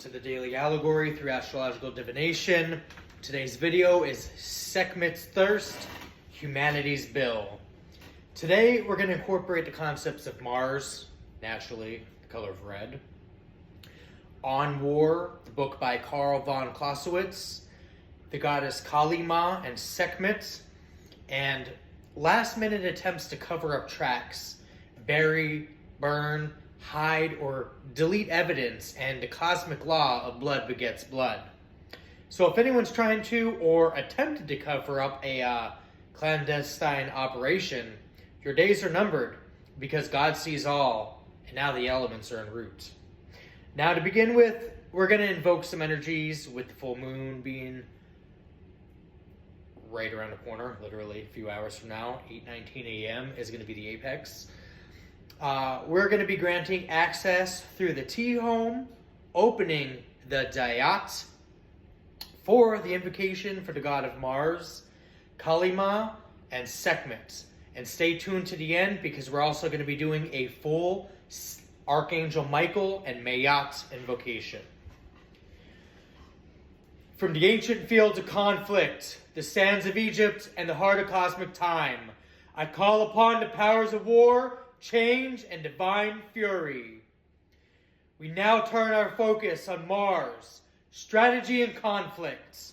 to the Daily Allegory through Astrological Divination. Today's video is Sekhmet's Thirst, Humanity's Bill. Today we're going to incorporate the concepts of Mars, naturally, the color of red. On War, the book by Carl von Clausewitz, the goddess Kali Ma and Sekhmet, and last-minute attempts to cover up tracks, bury, burn, hide, or delete evidence, and the cosmic law of blood begets blood. So if anyone's trying to or attempted to cover up a clandestine operation, your days are numbered because God sees all, and now the elements are en route. Now to begin with, we're going to invoke some energies with the full moon being right around the corner, literally a few hours from now. 8:19 a.m. is going to be the apex. We're going to be granting access through the T-home, opening the Dayat for the invocation for the god of Mars, Kali Ma, and Sekhmet. And stay tuned to the end because we're also going to be doing a full Archangel Michael and Mayat invocation. From the ancient fields of conflict, the sands of Egypt, and the heart of cosmic time, I call upon the powers of war, change, and divine fury. We now turn our focus on Mars, strategy and conflict.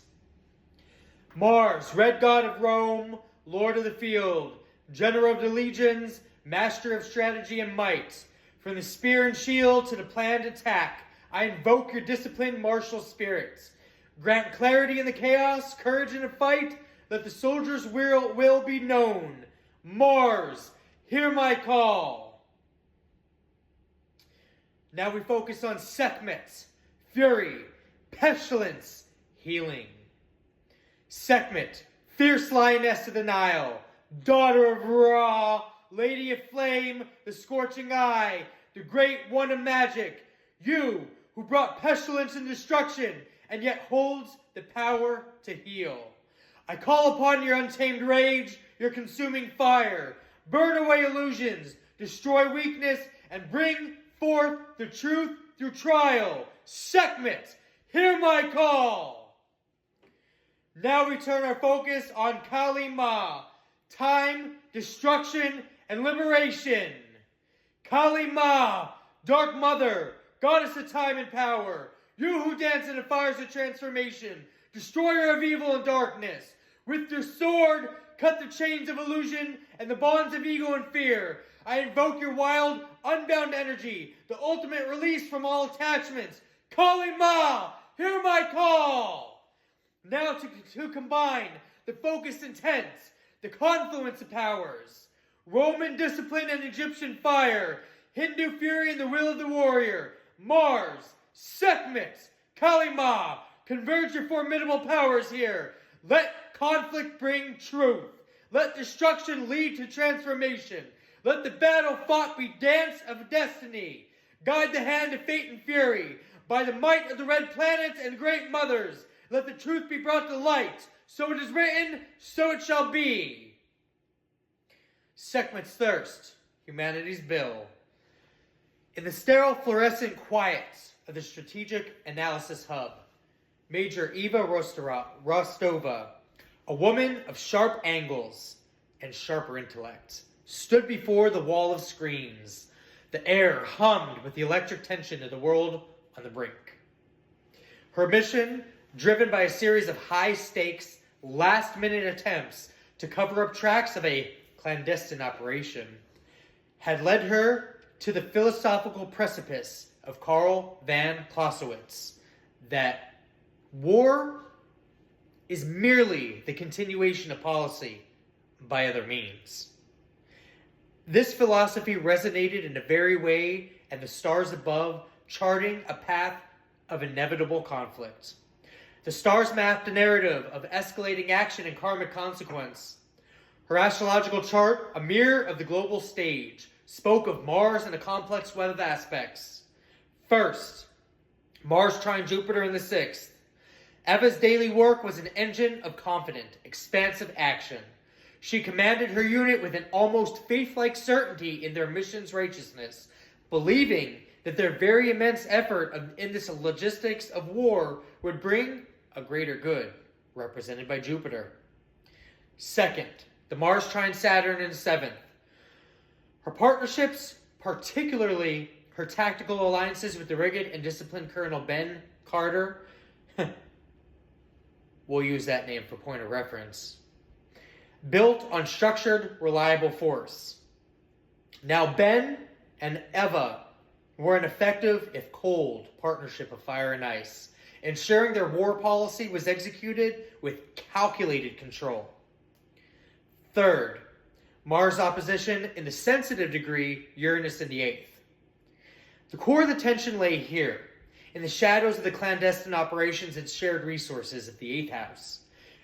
Mars, red god of Rome, lord of the field, general of the legions, master of strategy and might. From the spear and shield to the planned attack, I invoke your disciplined martial spirits. Grant clarity in the chaos, courage in the fight. Let the soldier's will be known. Mars, hear my call. Now we focus on Sekhmet, fury, pestilence, healing. Sekhmet, fierce lioness of the Nile, daughter of Ra, lady of flame, the scorching eye, the great one of magic, you who brought pestilence and destruction and yet holds the power to heal. I call upon your untamed rage, your consuming fire. Burn away illusions, destroy weakness, and bring forth the truth through trial. Shekmet, hear my call. Now we turn our focus on Kali Ma, time, destruction, and liberation. Kali Ma, dark mother, goddess of time and power, you who dance in the fires of transformation, destroyer of evil and darkness, with your sword, cut the chains of illusion and the bonds of ego and fear. I invoke your wild, unbound energy, the ultimate release from all attachments. Kali Ma, hear my call. Now to combine the focused intent, the confluence of powers, Roman discipline and Egyptian fire, Hindu fury and the will of the warrior, Mars, Sekhmet, Kali Ma, converge your formidable powers here. Let conflict bring truth. Let destruction lead to transformation. Let the battle fought be dance of destiny. Guide the hand of fate and fury. By the might of the red planets and great mothers, let the truth be brought to light. So it is written, so it shall be. Sekhmet's Thirst, Humanity's Bill. In the sterile fluorescent quiet of the Strategic Analysis Hub, Major Eva Rostova, a woman of sharp angles and sharper intellect, stood before the wall of screens. The air hummed with the electric tension of the world on the brink. Her mission, driven by a series of high-stakes, last-minute attempts to cover up tracks of a clandestine operation, had led her to the philosophical precipice of Carl von Clausewitz that war is merely the continuation of policy by other means. This philosophy resonated in the very way and the stars above, charting a path of inevitable conflict. The stars mapped a narrative of escalating action and karmic consequence. Her astrological chart, a mirror of the global stage, spoke of Mars and a complex web of aspects. First, Mars trine Jupiter in the 6th. Eva's daily work was an engine of confident, expansive action. She commanded her unit with an almost faith-like certainty in their mission's righteousness, believing that their very immense effort in this logistics of war would bring a greater good, represented by Jupiter. Second, the Mars trine Saturn in the 7th. Her partnerships, particularly her tactical alliances with the rigid and disciplined Colonel Ben Carter, we'll use that name for point of reference, built on structured, reliable force. Now Ben and Eva were an effective, if cold, partnership of fire and ice, ensuring their war policy was executed with calculated control. Third, Mars opposition in the sensitive degree, Uranus in the 8th. The core of the tension lay here, in the shadows of the clandestine operations and shared resources of the 8th house.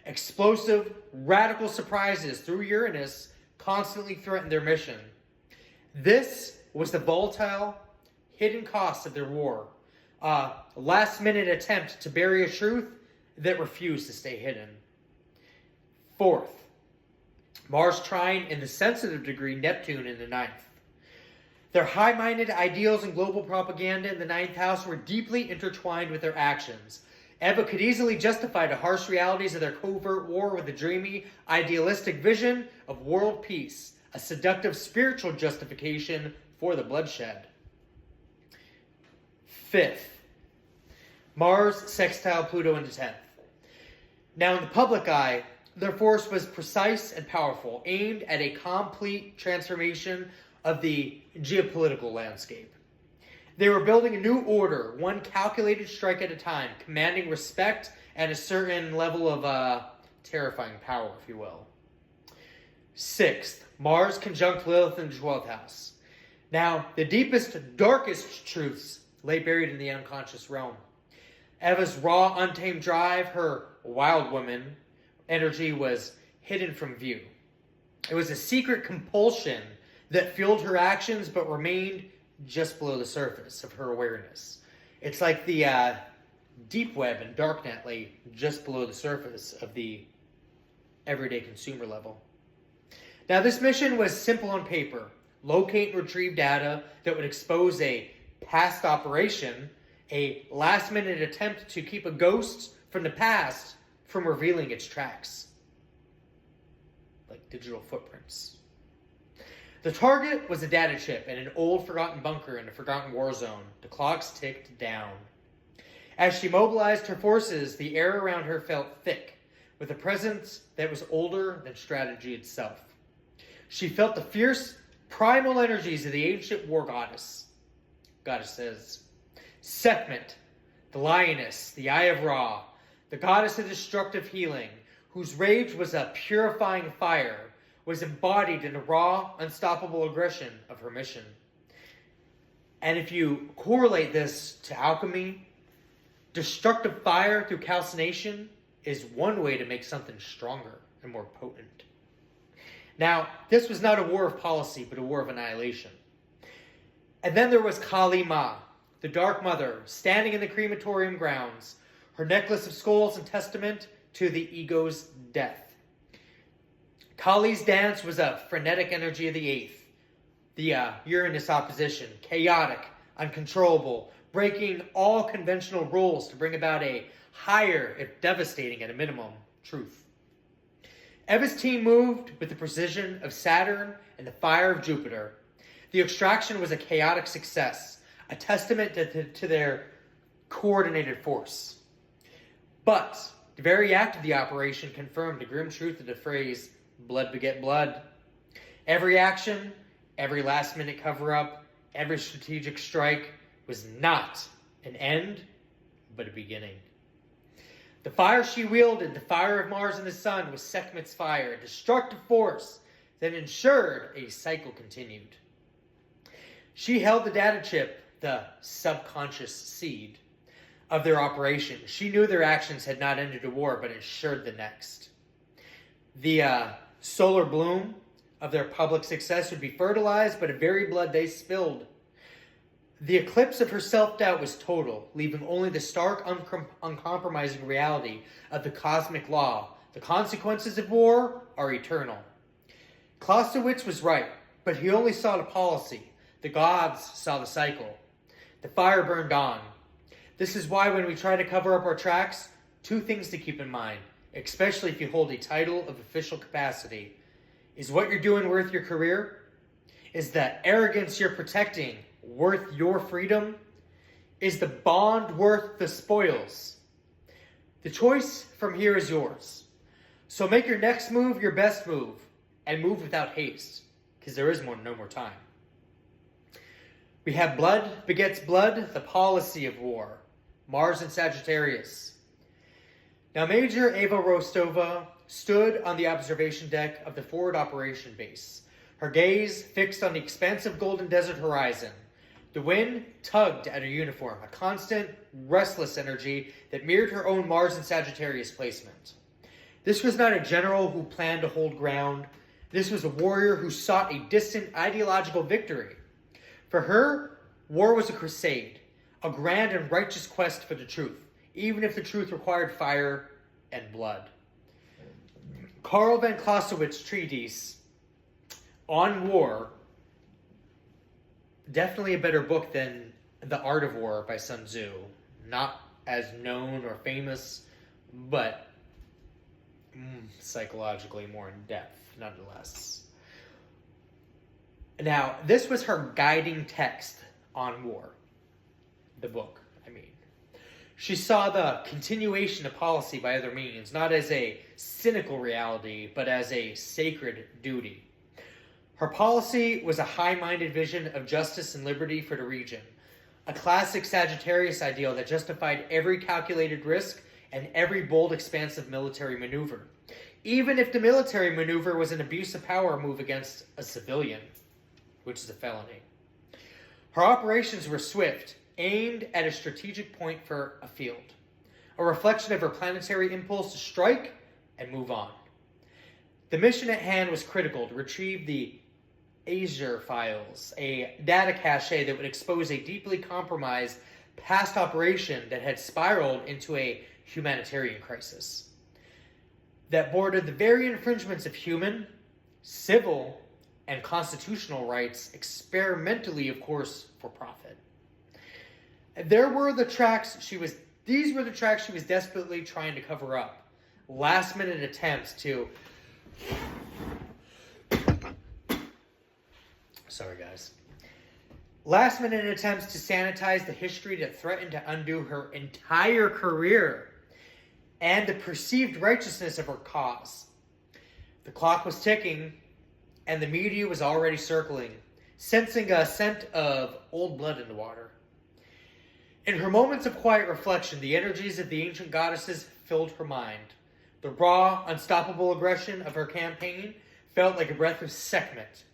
Explosive, radical surprises through Uranus constantly threatened their mission. This was the volatile, hidden cost of their war. A last-minute attempt to bury a truth that refused to stay hidden. Fourth, Mars trine in the sensitive degree, Neptune in the 9th. Their high-minded ideals and global propaganda in the 9th house were deeply intertwined with their actions. Eva could easily justify the harsh realities of their covert war with a dreamy, idealistic vision of world peace, a seductive spiritual justification for the bloodshed. Fifth, Mars sextile Pluto in the 10th. Now in the public eye, their force was precise and powerful, aimed at a complete transformation of the geopolitical landscape. They were building a new order, one calculated strike at a time, commanding respect and a certain level of terrifying power, if you will. Sixth, Mars conjunct Lilith in the 12th house. Now, the deepest, darkest truths lay buried in the unconscious realm. Eva's raw, untamed drive, her wild woman energy, was hidden from view. It was a secret compulsion that fueled her actions but remained just below the surface of her awareness. It's like the deep web and darknet lay just below the surface of the everyday consumer level. Now, this mission was simple on paper. Locate and retrieve data that would expose a past operation, a last-minute attempt to keep a ghost from the past from revealing its tracks, like digital footprints. The target was a data chip in an old forgotten bunker in a forgotten war zone. The clocks ticked down. As she mobilized her forces, the air around her felt thick, with a presence that was older than strategy itself. She felt the fierce, primal energies of the ancient war goddesses. Sekhmet, the lioness, the Eye of Ra, the goddess of destructive healing, whose rage was a purifying fire, was embodied in the raw, unstoppable aggression of her mission. And if you correlate this to alchemy, destructive fire through calcination is one way to make something stronger and more potent. Now, this was not a war of policy, but a war of annihilation. And then there was Kali Ma, the Dark Mother, standing in the crematorium grounds, her necklace of skulls and testament to the ego's death. Kali's dance was a frenetic energy of the 8th, the Uranus opposition, chaotic, uncontrollable, breaking all conventional rules to bring about a higher, if devastating at a minimum, truth. Eva's team moved with the precision of Saturn and the fire of Jupiter. The extraction was a chaotic success, a testament to their coordinated force. But the very act of the operation confirmed the grim truth of the phrase, blood beget blood. Every action, every last-minute cover-up, every strategic strike was not an end, but a beginning. The fire she wielded, the fire of Mars and the Sun, was Sekhmet's fire, a destructive force that ensured a cycle continued. She held the data chip, the subconscious seed of their operation. She knew their actions had not ended a war, but ensured the next. The solar bloom of their public success would be fertilized by the very blood they spilled. The eclipse of her self-doubt was total, leaving only the stark, uncompromising reality of the cosmic law. The consequences of war are eternal. Clausewitz was right, but he only saw the policy. The gods saw the cycle. The fire burned on. This is why when we try to cover up our tracks, two things to keep in mind, especially if you hold a title of official capacity. Is what you're doing worth your career? Is the arrogance you're protecting worth your freedom? Is the bond worth the spoils? The choice from here is yours. So make your next move your best move, and move without haste, because there is no more time. We have blood begets blood, the policy of war. Mars and Sagittarius. Now Major Ava Rostova stood on the observation deck of the forward operation base, her gaze fixed on the expansive golden desert horizon. The wind tugged at her uniform, a constant, restless energy that mirrored her own Mars and Sagittarius placement. This was not a general who planned to hold ground. This was a warrior who sought a distant ideological victory. For her, war was a crusade, a grand and righteous quest for the truth, even if the truth required fire and blood. Carl von Clausewitz treatise on war, definitely a better book than The Art of War by Sun Tzu. Not as known or famous, but psychologically more in depth, nonetheless. Now, this was her guiding text on war. The book, I mean. She saw the continuation of policy by other means, not as a cynical reality, but as a sacred duty. Her policy was a high-minded vision of justice and liberty for the region, a classic Sagittarius ideal that justified every calculated risk and every bold, expansive military maneuver, even if the military maneuver was an abuse of power move against a civilian, which is a felony. Her operations were swift, aimed at a strategic point for a field, a reflection of her planetary impulse to strike and move on. The mission at hand was critical to retrieve the Azure files, a data cache that would expose a deeply compromised past operation that had spiraled into a humanitarian crisis that bordered the very infringements of human, civil, and constitutional rights, experimentally, of course, for profit. These were the tracks she was desperately trying to cover up. Last-minute attempts to... Sorry, guys. Last-minute attempts to sanitize the history that threatened to undo her entire career and the perceived righteousness of her cause. The clock was ticking, and the media was already circling, sensing a scent of old blood in the water. In her moments of quiet reflection, the energies of the ancient goddesses filled her mind. The raw, unstoppable aggression of her campaign felt like a breath of Sekhmet,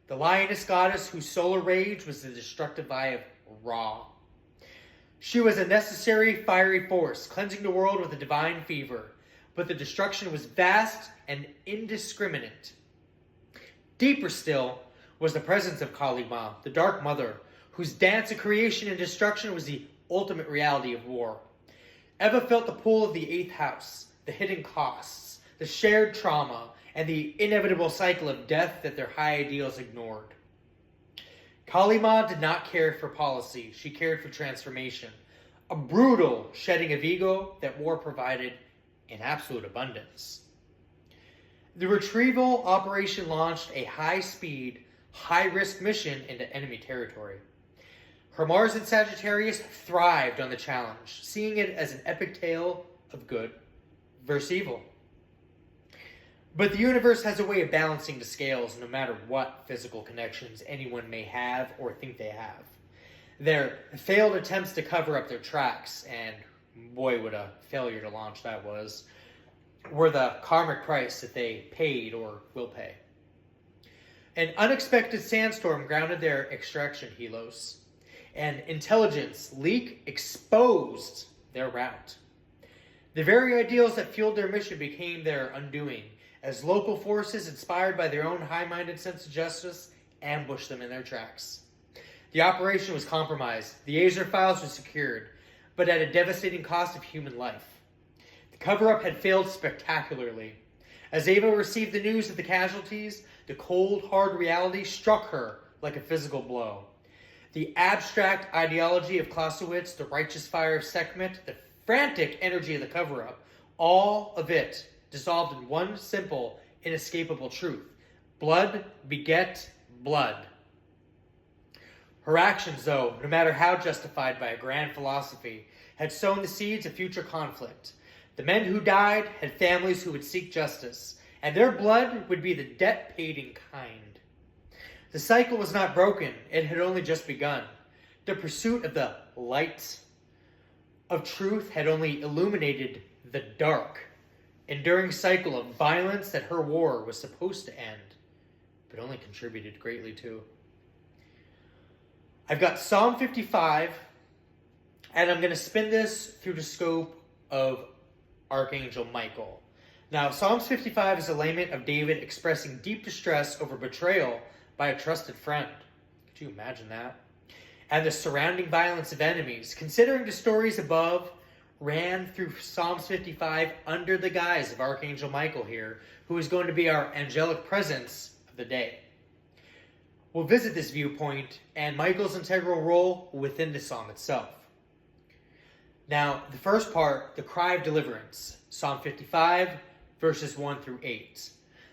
the lioness goddess whose solar rage was the destructive eye of Ra. She was a necessary fiery force, cleansing the world with a divine fever, but the destruction was vast and indiscriminate. Deeper still was the presence of Kali Ma, the Dark Mother, whose dance of creation and destruction was the ultimate reality of war. Eva felt the pull of the eighth house, the hidden costs, the shared trauma, and the inevitable cycle of death that their high ideals ignored. Kali Ma did not care for policy, she cared for transformation, a brutal shedding of ego that war provided in absolute abundance. The retrieval operation launched a high-speed, high-risk mission into enemy territory. Her Mars and Sagittarius thrived on the challenge, seeing it as an epic tale of good versus evil. But the universe has a way of balancing the scales no matter what physical connections anyone may have or think they have. Their failed attempts to cover up their tracks, and boy, what a failure to launch that was, were the karmic price that they paid or will pay. An unexpected sandstorm grounded their extraction helos. An intelligence leak exposed their route. The very ideals that fueled their mission became their undoing, as local forces, inspired by their own high-minded sense of justice, ambushed them in their tracks. The operation was compromised. The Azure files were secured, but at a devastating cost of human life. The cover-up had failed spectacularly. As Ava received the news of the casualties, the cold, hard reality struck her like a physical blow. The abstract ideology of Clausewitz, the righteous fire of Sekhmet, the frantic energy of the cover-up, all of it dissolved in one simple, inescapable truth. Blood beget blood. Her actions, though, no matter how justified by a grand philosophy, had sown the seeds of future conflict. The men who died had families who would seek justice, and their blood would be the debt paid in kind. The cycle was not broken, it had only just begun. The pursuit of the light of truth had only illuminated the dark, enduring cycle of violence that her war was supposed to end, but only contributed greatly to. I've got Psalm 55, and I'm going to spin this through the scope of Archangel Michael. Now, Psalms 55 is a lament of David expressing deep distress over betrayal by a trusted friend. Could you imagine that? And the surrounding violence of enemies. Considering the stories above ran through Psalms 55 under the guise of Archangel Michael here, who is going to be our angelic presence of the day. We'll visit this viewpoint and Michael's integral role within the psalm itself. Now, the first part, the cry of deliverance, Psalm 55, verses 1 through 8.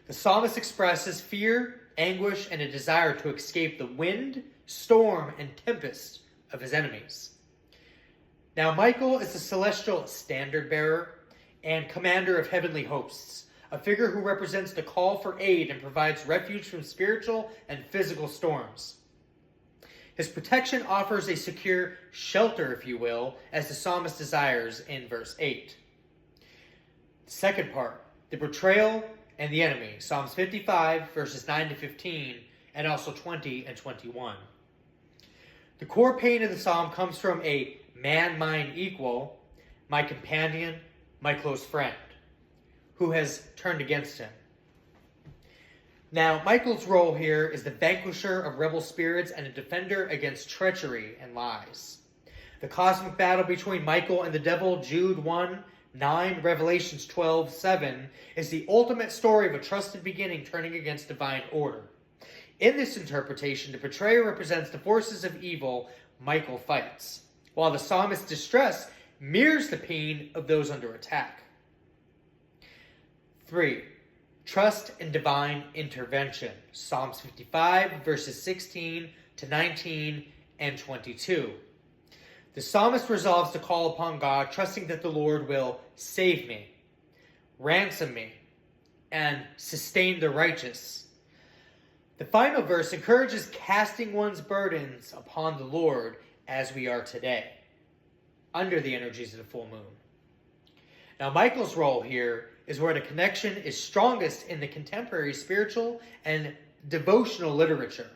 The psalmist expresses fear, anguish, and a desire to escape the wind, storm, and tempest of his enemies. Now, Michael is the celestial standard bearer and commander of heavenly hosts, a figure who represents the call for aid and provides refuge from spiritual and physical storms. His protection offers a secure shelter, if you will, as the psalmist desires in verse 8. The second part, the betrayal and the enemy, Psalms 55, verses 9 to 15, and also 20 and 21. The core pain of the psalm comes from a man mine equal, my companion, my close friend, who has turned against him. Now, Michael's role here is the vanquisher of rebel spirits and a defender against treachery and lies. The cosmic battle between Michael and the devil, Jude 1, 9, Revelations 12, 7, is the ultimate story of a trusted beginning turning against divine order. In this interpretation, the betrayer represents the forces of evil Michael fights, while the psalmist's distress mirrors the pain of those under attack. 3. Trust in divine intervention, Psalms 55, verses 16 to 19 and 22. The psalmist resolves to call upon God, trusting that the Lord will save me, ransom me, and sustain the righteous. The final verse encourages casting one's burdens upon the Lord as we are today, under the energies of the full moon. Now, Michael's role here is where the connection is strongest in the contemporary spiritual and devotional literature.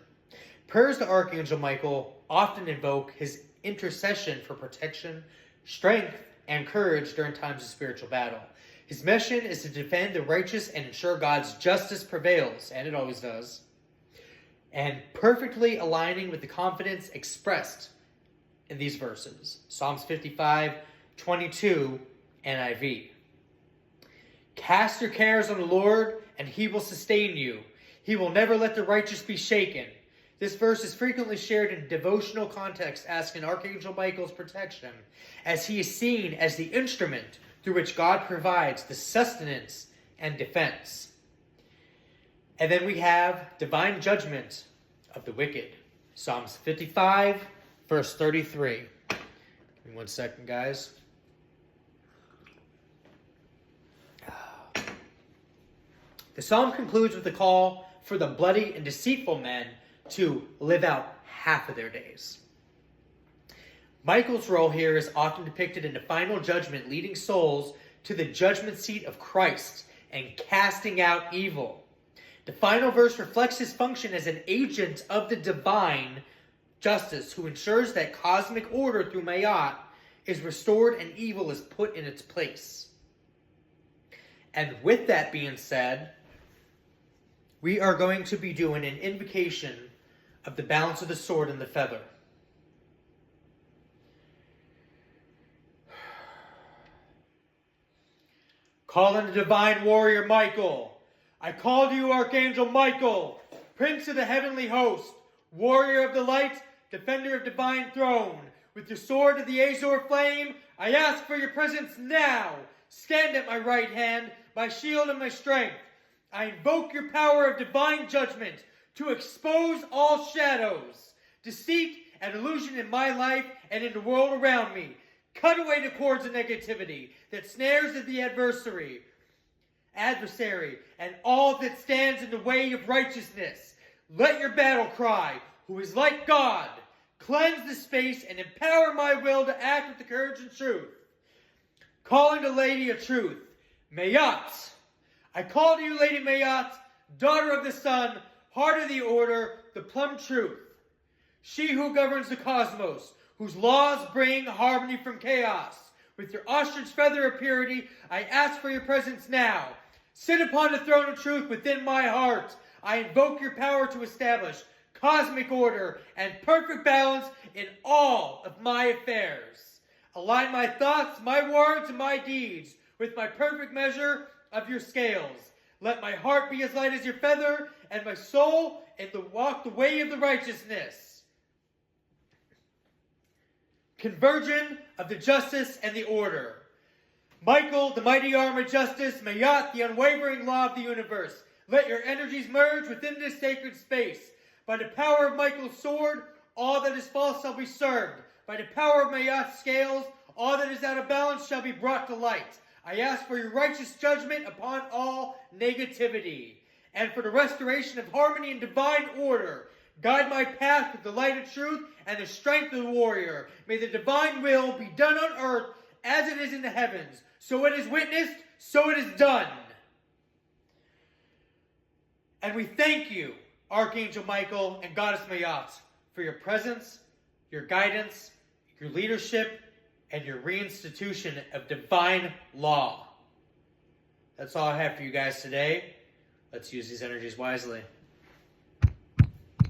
Prayers to Archangel Michael often invoke his intercession for protection, strength, and courage during times of spiritual battle. His mission is to defend the righteous and ensure God's justice prevails, and it always does, and perfectly aligning with the confidence expressed in these verses. Psalms 55, 22, NIV. Cast your cares on the Lord, and he will sustain you. He will never let the righteous be shaken. This verse is frequently shared in devotional context, asking Archangel Michael's protection, as he is seen as the instrument through which God provides the sustenance and defense. And then we have divine judgment of the wicked. Psalms 55, verse 33. Give me 1 second, guys. The psalm concludes with the call for the bloody and deceitful men to live out half of their days. Michael's role here is often depicted in the final judgment, leading souls to the judgment seat of Christ and casting out evil. The final verse reflects his function as an agent of the divine justice who ensures that cosmic order through Mayat is restored and evil is put in its place. And with that being said, we are going to be doing an invocation of the balance of the sword and the feather. Call on the divine warrior Michael. I call to you, Archangel Michael, Prince of the heavenly host, warrior of the light, defender of divine throne, with your sword of the azure flame, I ask for your presence now. Stand at my right hand, my shield and my strength. I invoke your power of divine judgment to expose all shadows, deceit, and illusion in my life and in the world around me. Cut away the cords of negativity that snares at the adversary, and all that stands in the way of righteousness. Let your battle cry, who is like God, cleanse the space and empower my will to act with the courage and truth. Calling the Lady of Truth, Mayat. I call to you, Lady Mayat, daughter of the sun, heart of the order, the plumb truth. She who governs the cosmos, whose laws bring harmony from chaos. With your ostrich feather of purity, I ask for your presence now. Sit upon the throne of truth within my heart. I invoke your power to establish cosmic order and perfect balance in all of my affairs. Align my thoughts, my words, and my deeds with my perfect measure of your scales. Let my heart be as light as your feather, and my soul walk the way of the righteousness. Conversion of the justice and the order. Michael, the mighty arm of justice, Mayat, the unwavering law of the universe. Let your energies merge within this sacred space. By the power of Michael's sword, all that is false shall be served. By the power of Mayat's scales, all that is out of balance shall be brought to light. I ask for your righteous judgment upon all negativity, and for the restoration of harmony and divine order. Guide my path with the light of truth and the strength of the warrior. May the divine will be done on earth as it is in the heavens. So it is witnessed, so it is done. And we thank you, Archangel Michael and Goddess Mayat, for your presence, your guidance, your leadership, and your reinstitution of divine law. That's all I have for you guys today. Let's use these energies wisely.